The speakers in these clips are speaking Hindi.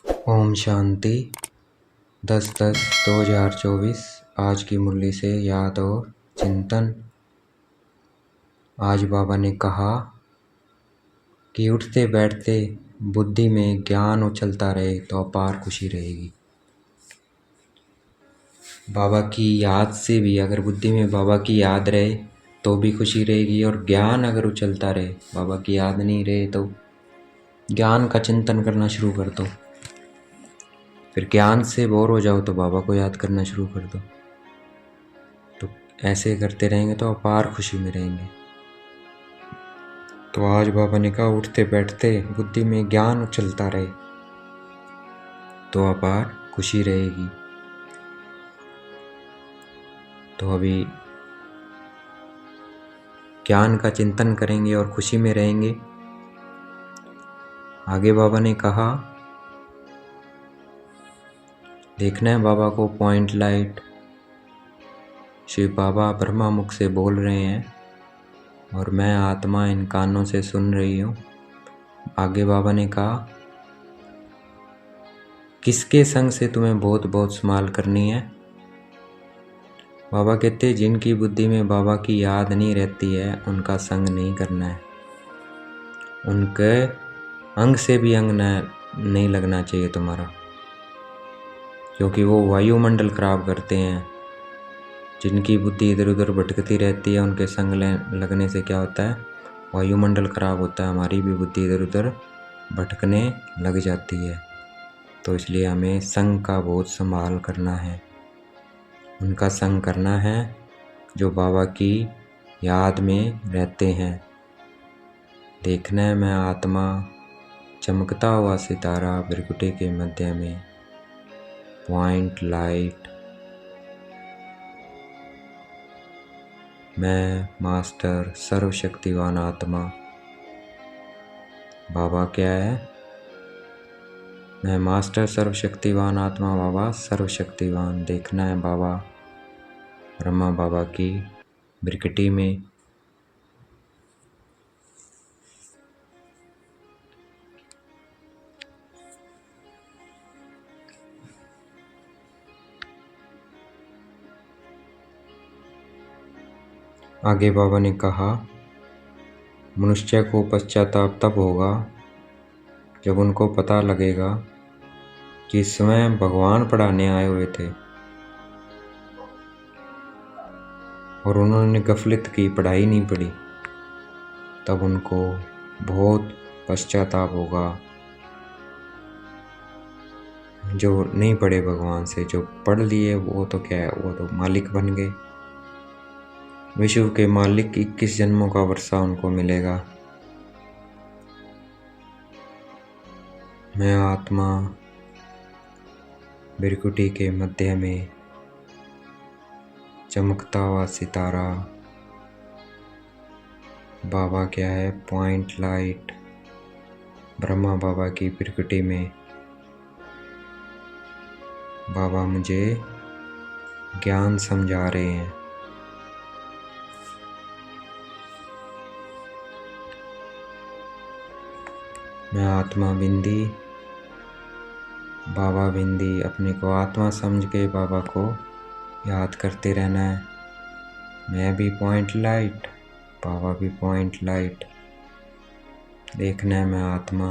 ओम शांति 10/10/2024। आज की मुरली से याद और चिंतन। आज बाबा ने कहा कि उठते बैठते बुद्धि में ज्ञान उछलता रहे तो अपार खुशी रहेगी। बाबा की याद से भी अगर बुद्धि में बाबा की याद रहे तो भी खुशी रहेगी, और ज्ञान अगर उछलता रहे, बाबा की याद नहीं रहे तो ज्ञान का चिंतन करना शुरू कर दो। फिर ज्ञान से बोर हो जाओ तो बाबा को याद करना शुरू कर दो। तो ऐसे करते रहेंगे तो अपार खुशी में रहेंगे। तो आज बाबा ने कहा उठते बैठते बुद्धि में ज्ञान उछलता रहे तो अपार खुशी रहेगी। तो अभी ज्ञान का चिंतन करेंगे और खुशी में रहेंगे। आगे बाबा ने कहा देखना है बाबा को पॉइंट लाइट। शिव बाबा ब्रह्मा मुख से बोल रहे हैं और मैं आत्मा इन कानों से सुन रही हूँ। आगे बाबा ने कहा किसके संग से तुम्हें बहुत बहुत संभाल करनी है। बाबा कहते जिनकी बुद्धि में बाबा की याद नहीं रहती है उनका संग नहीं करना है। उनके अंग से भी अंग नहीं लगना चाहिए तुम्हारा, क्योंकि वो वायुमंडल खराब करते हैं। जिनकी बुद्धि इधर उधर भटकती रहती है उनके संग लगने से क्या होता है, वायुमंडल खराब होता है। हमारी भी बुद्धि इधर उधर भटकने लग जाती है। तो इसलिए हमें संग का बहुत संभाल करना है। उनका संग करना है जो बाबा की याद में रहते हैं। देखना है मैं आत्मा चमकता हुआ सितारा भृकुटी के मध्य में, पॉइंट लाइट। मैं मास्टर सर्वशक्तिवान आत्मा। बाबा क्या है, मैं मास्टर सर्वशक्तिवान आत्मा। बाबा सर्वशक्तिवान। देखना है बाबा ब्रह्मा बाबा की भृकुटी में। आगे बाबा ने कहा मनुष्य को पश्चाताप तब होगा जब उनको पता लगेगा कि स्वयं भगवान पढ़ाने आए हुए थे और उन्होंने गफलत की, पढ़ाई नहीं पढ़ी। तब उनको बहुत पश्चाताप होगा। जो नहीं पढ़े भगवान से, जो पढ़ लिए वो तो क्या है, वो तो मालिक बन गए। विश्व के मालिक 21 जन्मों का वर्षा उनको मिलेगा। मैं आत्मा भृकुटी के मध्य में चमकता हुआ सितारा। बाबा क्या है, पॉइंट लाइट। ब्रह्मा बाबा की भृकुटी में बाबा मुझे ज्ञान समझा रहे हैं। मैं आत्मा बिंदी, बाबा बिंदी। अपने को आत्मा समझ के बाबा को याद करते रहना है। मैं भी पॉइंट लाइट, बाबा भी पॉइंट लाइट। देखना है मैं आत्मा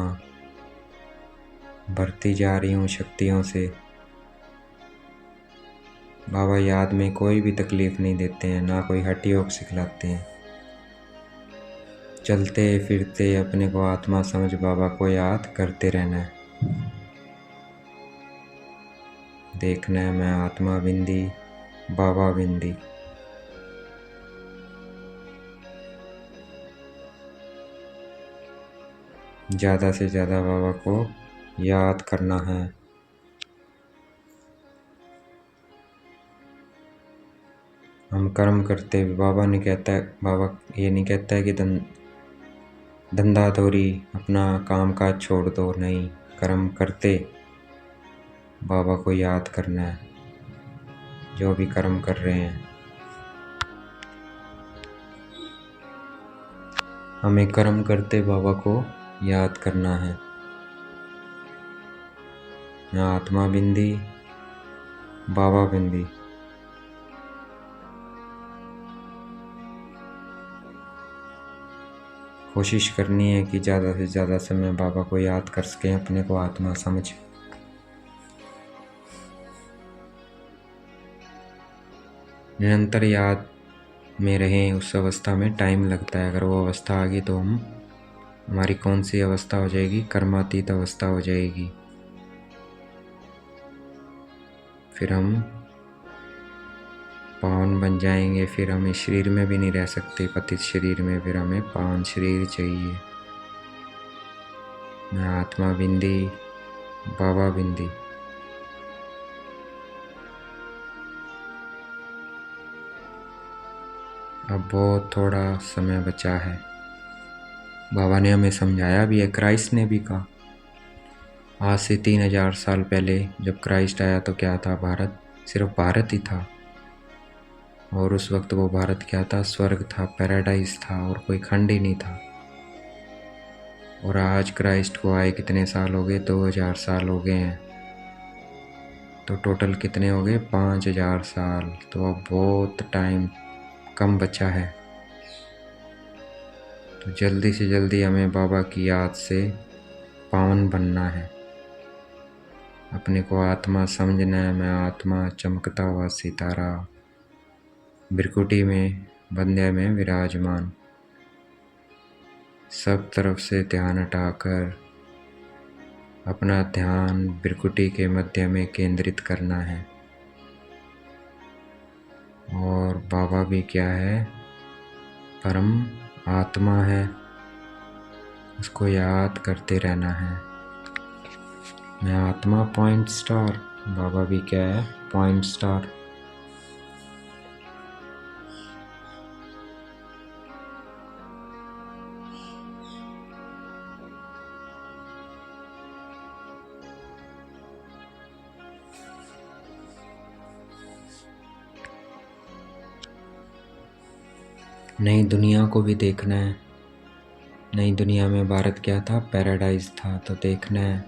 बढ़ती जा रही हूँ शक्तियों से। बाबा याद में कोई भी तकलीफ नहीं देते हैं, ना कोई हठ योग सिखलाते हैं। चलते फिरते अपने को आत्मा समझ बाबा को याद करते रहना है। देखना है मैं आत्मा बिंदी, बाबा बिंदी। ज़्यादा से ज़्यादा बाबा को याद करना है। हम कर्म करते, बाबा नहीं कहता है, बाबा ये नहीं कहता है कि धंधा धोरी अपना काम काज छोड़ दो। नहीं, कर्म करते बाबा को याद करना है, जो भी कर्म कर रहे हैं। हमें कर्म करते बाबा को याद करना है। मैं आत्मा बिंदी, बाबा बिंदी। कोशिश करनी है कि ज़्यादा से ज़्यादा समय बाबा को याद कर सकें, अपने को आत्मा समझ। निरंतर याद में रहें। उस अवस्था में टाइम लगता है। अगर वो अवस्था आ गई तो हमारी कौन सी अवस्था हो जाएगी? कर्मातीत अवस्था हो जाएगी। फिर हम पावन बन जाएंगे। फिर हम इस शरीर में भी नहीं रह सकते, पतित शरीर में। फिर हमें पावन शरीर चाहिए। मैं आत्मा बिंदी, बाबा बिंदी। अब बहुत थोड़ा समय बचा है। बाबा ने हमें समझाया भी है, क्राइस्ट ने भी कहा। आज से 3000 साल पहले जब क्राइस्ट आया तो क्या था? भारत, सिर्फ भारत ही था। और उस वक्त वो भारत क्या था? स्वर्ग था, पैराडाइज था, और कोई खंड ही नहीं था। और आज क्राइस्ट को आए कितने साल हो गए? 2000 साल हो गए हैं। तो टोटल कितने हो गए? 5000 साल। तो अब बहुत टाइम कम बचा है। तो जल्दी से जल्दी हमें बाबा की याद से पावन बनना है। अपने को आत्मा समझना है। मैं आत्मा चमकता हुआ सितारा, भृकुटी में बंध्या में विराजमान। सब तरफ से ध्यान हटाकर अपना ध्यान भृकुटी के मध्य में केंद्रित करना है। और बाबा भी क्या है? परम आत्मा है। उसको याद करते रहना है। मैं आत्मा पॉइंट स्टार, बाबा भी क्या है? Point star. नई दुनिया को भी देखना है। नई दुनिया में भारत क्या था? पैराडाइज था। तो देखना है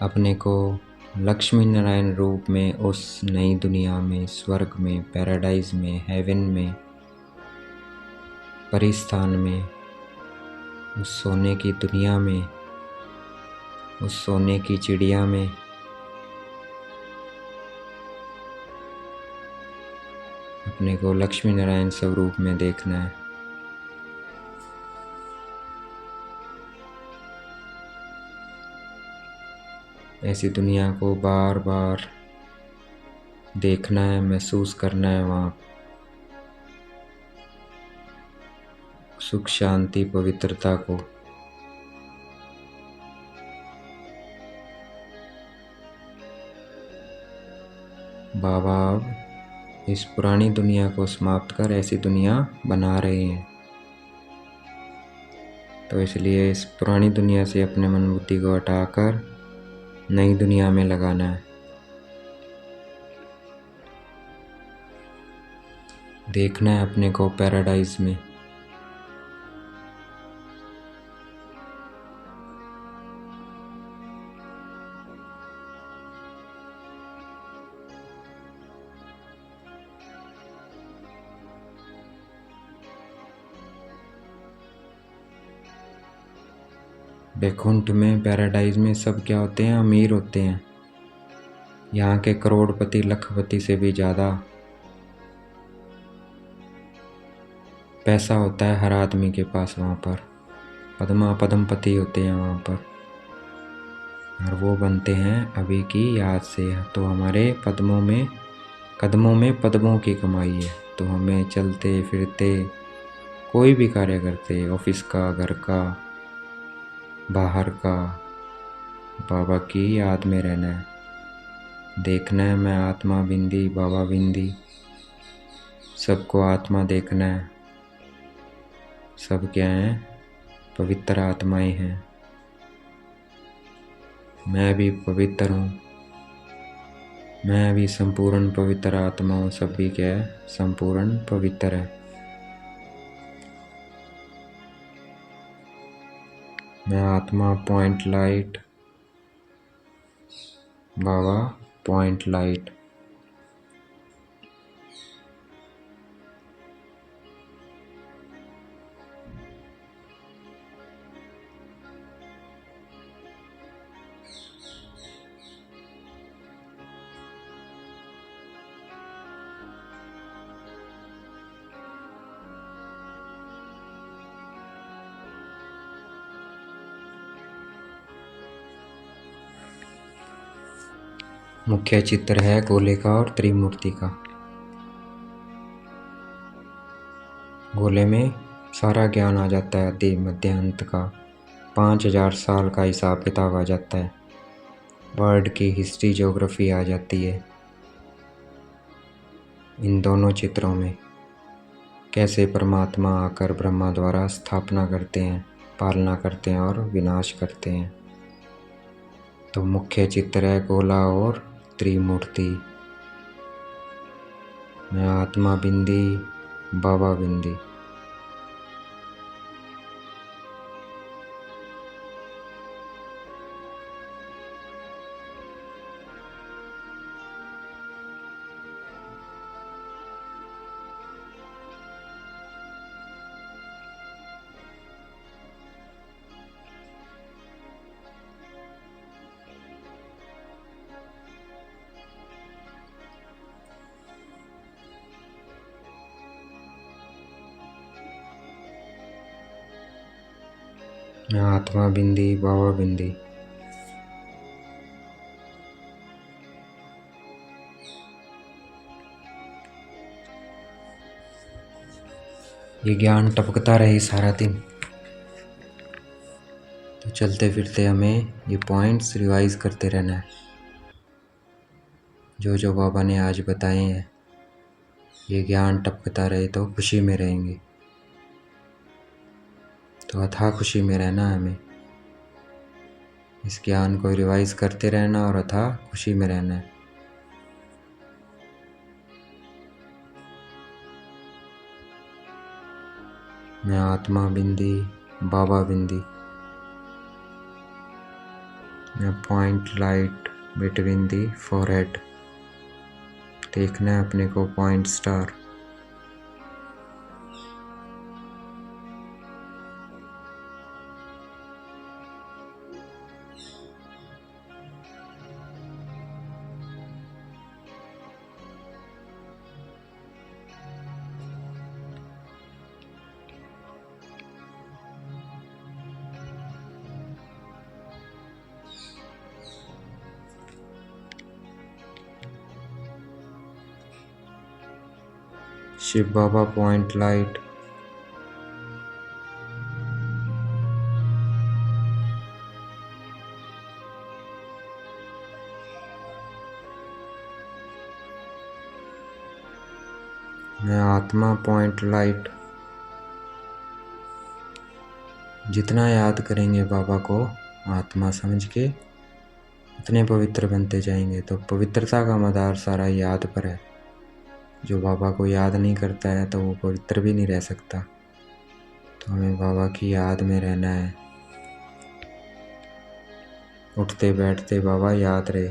अपने को लक्ष्मी नारायण रूप में उस नई दुनिया में, स्वर्ग में, पैराडाइज में, हेवन में, परिस्थान में, उस सोने की दुनिया में, उस सोने की चिड़िया में अपने को लक्ष्मी नारायण स्वरूप में देखना है। ऐसी दुनिया को बार बार देखना है, महसूस करना है। वहाँ सुख, शांति, पवित्रता को। बाबा अब इस पुरानी दुनिया को समाप्त कर ऐसी दुनिया बना रहे हैं। तो इसलिए इस पुरानी दुनिया से अपने मन बुद्धि को हटाकर नई दुनिया में लगाना है। देखना है अपने को पैराडाइज में। बैकुंठ में, पैराडाइज में सब क्या होते हैं? अमीर होते हैं। यहाँ के करोड़पति, लखपति से भी ज़्यादा पैसा होता है हर आदमी के पास। वहाँ पर पद्मपति होते हैं वहाँ पर। और वो बनते हैं अभी की याद से। तो हमारे कदमों में पद्मों की कमाई है। तो हमें चलते फिरते कोई भी कार्य करते, ऑफिस का, घर का, बाहर का, बाबा की याद में रहना है। देखना है मैं आत्मा बिंदी, बाबा बिंदी। सबको आत्मा देखना है। सब क्या हैं? पवित्र आत्माएं हैं। मैं भी पवित्र हूँ। मैं भी संपूर्ण पवित्र आत्मा हूँ। सब भी क्या है? संपूर्ण पवित्र है। मैं आत्मा पॉइंट लाइट, बाबा पॉइंट लाइट। मुख्य चित्र है गोले का और त्रिमूर्ति का। गोले में सारा ज्ञान आ जाता है, आदि मध्य अंत का 5000 साल का हिसाब किताब आ जाता है। वर्ल्ड की हिस्ट्री ज्योग्राफी आ जाती है। इन दोनों चित्रों में कैसे परमात्मा आकर ब्रह्मा द्वारा स्थापना करते हैं, पालना करते हैं और विनाश करते हैं। तो मुख्य चित्र है गोला और त्रिमूर्ति में आत्मा बिंदी, बाबा बिंदी। आत्मा बिंदी, बाबा बिंदी। ये ज्ञान टपकता रहे सारा दिन। तो चलते फिरते हमें ये पॉइंट्स रिवाइज करते रहना है। जो जो बाबा ने आज बताए हैं, ये ज्ञान टपकता रहे तो खुशी में रहेंगे। तो अथाह खुशी में रहना है हमें। इस ज्ञान को रिवाइज करते रहना और अथाह खुशी में रहना है। मैं आत्मा बिंदी, बाबा बिंदी। मैं point light between the forehead. देखना है अपने को पॉइंट स्टार। शिव बाबा पॉइंट लाइट। मैं आत्मा पॉइंट लाइट। जितना याद करेंगे बाबा को आत्मा समझ के, उतने पवित्र बनते जाएंगे। तो पवित्रता का मदार सारा याद पर है। जो बाबा को याद नहीं करता है तो वो पवित्र भी नहीं रह सकता। तो हमें बाबा की याद में रहना है। उठते बैठते बाबा याद रहे।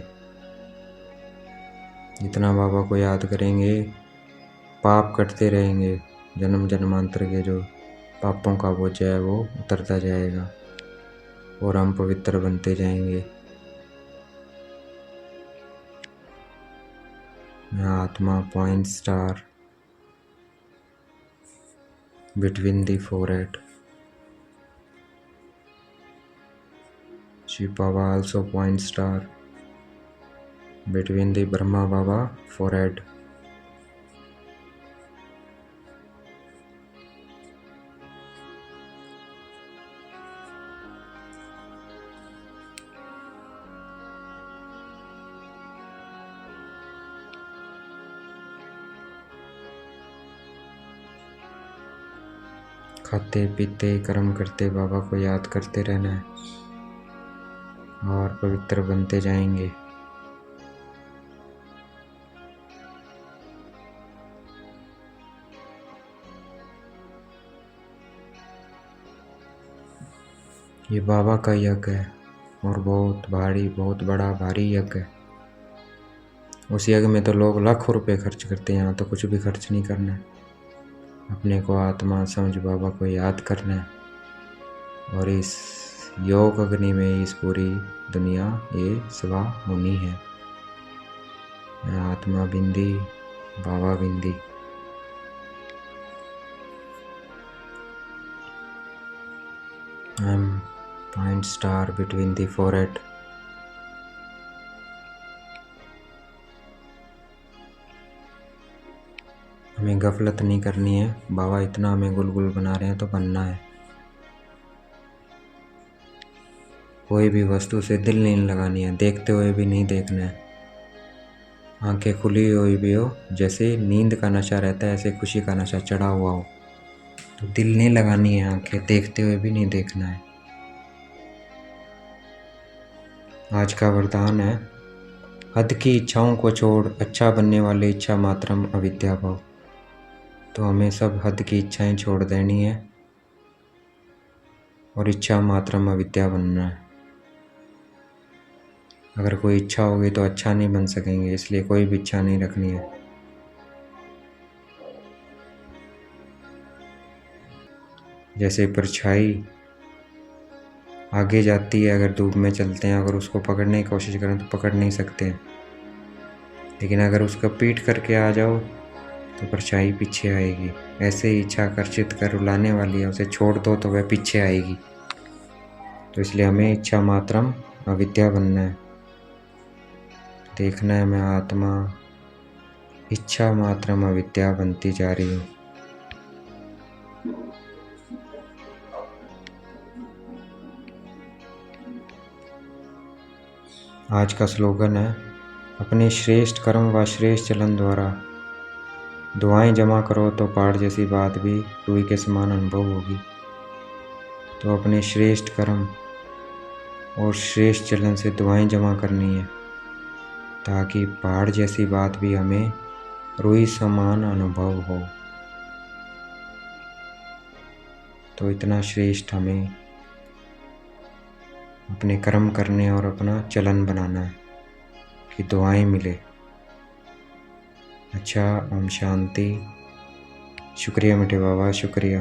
जितना बाबा को याद करेंगे, पाप कटते रहेंगे। जन्म जन्मांतर के जो पापों का बोझ है वो उतरता जाएगा और हम पवित्र बनते जाएंगे। मैं आत्मा point star between the forehead. Shiv Baba also point star between the Brahma Baba forehead. खाते पीते कर्म करते बाबा को याद करते रहना है और पवित्र बनते जाएंगे। ये बाबा का यज्ञ है और बहुत भारी, बहुत बड़ा भारी यज्ञ है। उस यज्ञ में तो लोग लाखों रुपए खर्च करते हैं, यहाँ तो कुछ भी खर्च नहीं करना है। अपने को आत्मा समझ बाबा को याद करना है और इस योग अग्नि में इस पूरी दुनिया ये सभा होनी है। मैं आत्मा बिंदी, बाबा बिंदी। I'm point star between the forehead. हमें गफलत नहीं करनी है। बाबा इतना हमें गुलगुल बना रहे हैं तो बनना है। कोई भी वस्तु से दिल नहीं लगानी है, देखते हुए भी नहीं देखना है। आंखें खुली हुई भी हो, जैसे नींद का नशा रहता है ऐसे खुशी का नशा चढ़ा हुआ हो, तो दिल नहीं लगानी है, आंखें देखते हुए भी नहीं देखना है। आज का वरदान है, हद की इच्छाओं को छोड़ अच्छा बनने वाले इच्छा मात्रम अविद्या भव। तो हमें सब हद की इच्छाएं छोड़ देनी है और इच्छा मात्रम अविद्या बनना है। अगर कोई इच्छा होगी तो अच्छा नहीं बन सकेंगे, इसलिए कोई भी इच्छा नहीं रखनी है। जैसे परछाई आगे जाती है, अगर धूप में चलते हैं, अगर उसको पकड़ने की कोशिश करें तो पकड़ नहीं सकते हैं, लेकिन अगर उसका पीठ करके आ जाओ तो परछाई पीछे आएगी। ऐसे ही इच्छा आकर्षित कर रुलाने वाली है, उसे छोड़ दो तो वह पीछे आएगी। तो इसलिए हमें इच्छा मात्रम अविद्या बनना है। देखना है मैं आत्मा इच्छा मात्रम अविद्या बनती जा रही हूँ। आज का स्लोगन है, अपने श्रेष्ठ कर्म व श्रेष्ठ चलन द्वारा दुआएं जमा करो तो पहाड़ जैसी बात भी रूई के समान अनुभव होगी। तो अपने श्रेष्ठ कर्म और श्रेष्ठ चलन से दुआएं जमा करनी है ताकि पहाड़ जैसी बात भी हमें रूई समान अनुभव हो। तो इतना श्रेष्ठ हमें अपने कर्म करने और अपना चलन बनाना है कि दुआएं मिले। अच्छा, ओम शांति। शुक्रिया मीठे बाबा, शुक्रिया।